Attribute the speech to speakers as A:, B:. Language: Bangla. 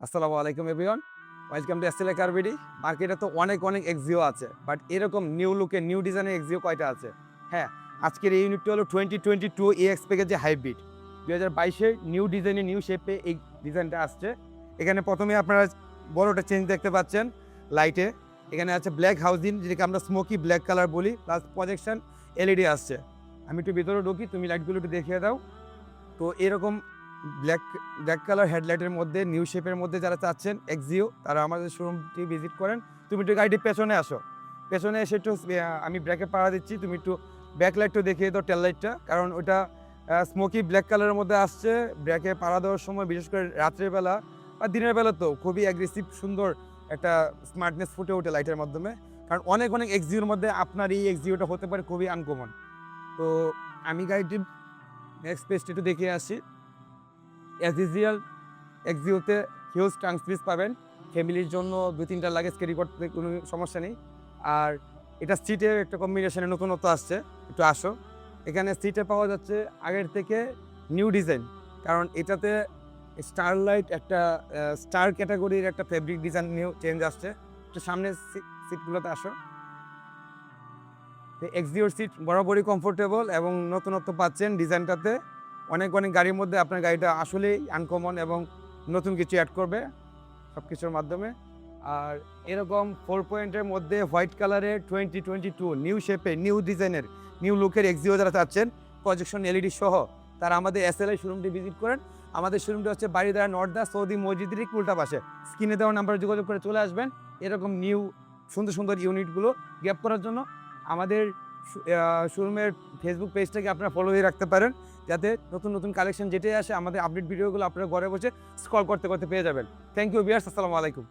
A: আসসালামু আলাইকুম everyone, welcome to SLA car BD. মার্কেটে তো অনেক এক্সিও আছে, বাট এরকম নিউ লুকে নিউ ডিজাইনের এক্সিও কয়টা আছে? হ্যাঁ, আজকের এই ইউনিটটি হলো 2022 এক্স প্যাকেজে হাইব্রিড 2022-এর নিউ ডিজাইনে নিউ শেপে এই ডিজাইনটা আসছে। এখানে প্রথমে আপনারা বড়টা চেঞ্জ দেখতে পাচ্ছেন লাইটে। এখানে আছে ব্ল্যাক হাউজিং, যেটাকে আমরা স্মোকি ব্ল্যাক কালার বলি, প্লাস প্রজেকশন এলইডি আসছে। আমি একটু ভিতরে ঢুকি, তুমি লাইটগুলো একটু দেখিয়ে দাও। তো এরকম ব্ল্যাক ব্ল্যাক কালার হেডলাইটের মধ্যে নিউ শেপের মধ্যে যারা চাচ্ছেন এক্সিও, তারা আমাদের শোরুমটি ভিজিট করেন। তুমি একটু গাড়িটির পেছনে আসো, পেছনে এসে একটু আমি ব্রেকে পাড়া দিচ্ছি, তুমি একটু ব্যাক লাইটটা দেখিয়ে দাও, টেল লাইটটা, কারণ ওটা স্মোকি ব্ল্যাক কালারের মধ্যে আসছে। ব্রেকে পাড়া দেওয়ার সময় বিশেষ করে রাত্রের বেলা বা দিনের বেলা তো খুবই অ্যাগ্রেসিভ সুন্দর একটা স্মার্টনেস ফুটে ওঠে লাইটের মাধ্যমে। কারণ অনেক এক্সিওর মধ্যে আপনার এই এক্সিওটা হতে পারে খুবই আনকমন। তো আমি গাড়িটির নেক্সট পেজটা একটু দেখিয়ে আসি। অ্যাজ ইউজুয়াল এক্সিওতে হিউজ ট্রাঙ্ক স্পেস পাবেন, ফ্যামিলির জন্য 2-3টা লাগেজ ক্যারি করতে কোনো সমস্যা নেই। আর এটা সিটের একটা কম্বিনেশনে নতুনত্ব আসছে, একটু আসো। এখানে সিটে পাওয়া যাচ্ছে আগের থেকে নিউ ডিজাইন, কারণ এটাতে স্টারলাইট একটা স্টার ক্যাটাগরির একটা ফেব্রিক ডিজাইন নিউ চেঞ্জ আসছে। একটু সামনে সিটগুলোতে আসো। এক্সিওর সিট বরাবরই কমফোর্টেবল এবং নতুনত্ব পাচ্ছেন ডিজাইনটাতে। অনেক গাড়ির মধ্যে আপনার গাড়িটা আসলেই আনকমন এবং নতুন কিছু অ্যাড করবে সব কিছুর মাধ্যমে। আর এরকম 4 পয়েন্টের মধ্যে হোয়াইট কালারের 2022 নিউ শেপে নিউ ডিজাইনের নিউ লুকের এক্সিও যারা চাচ্ছেন প্রজেকশন এলইডি সহ, তারা আমাদের এসএলআই শোরুমটি ভিজিট করেন। আমাদের শোরুমটি হচ্ছে বাড়িদারা নর্দা সৌদি মসজিদের ঠিক উল্টা পাশে। স্ক্রিনে দেওয়া নাম্বারে যোগাযোগ করে চলে আসবেন এরকম নিউ সুন্দর ইউনিটগুলো গ্যাপ করার জন্য। আমাদের শোরুমের ফেসবুক পেজটাকে আপনারা ফলো দিয়ে রাখতে পারেন, যাতে নতুন কালেকশন যেটাই আসে আমাদের আপডেট ভিডিওগুলো আপনারা ঘরে বসে স্ক্রল করতে পেয়ে যাবেন। থ্যাংক ইউ ভিউয়ার্স, আসসালামু আলাইকুম।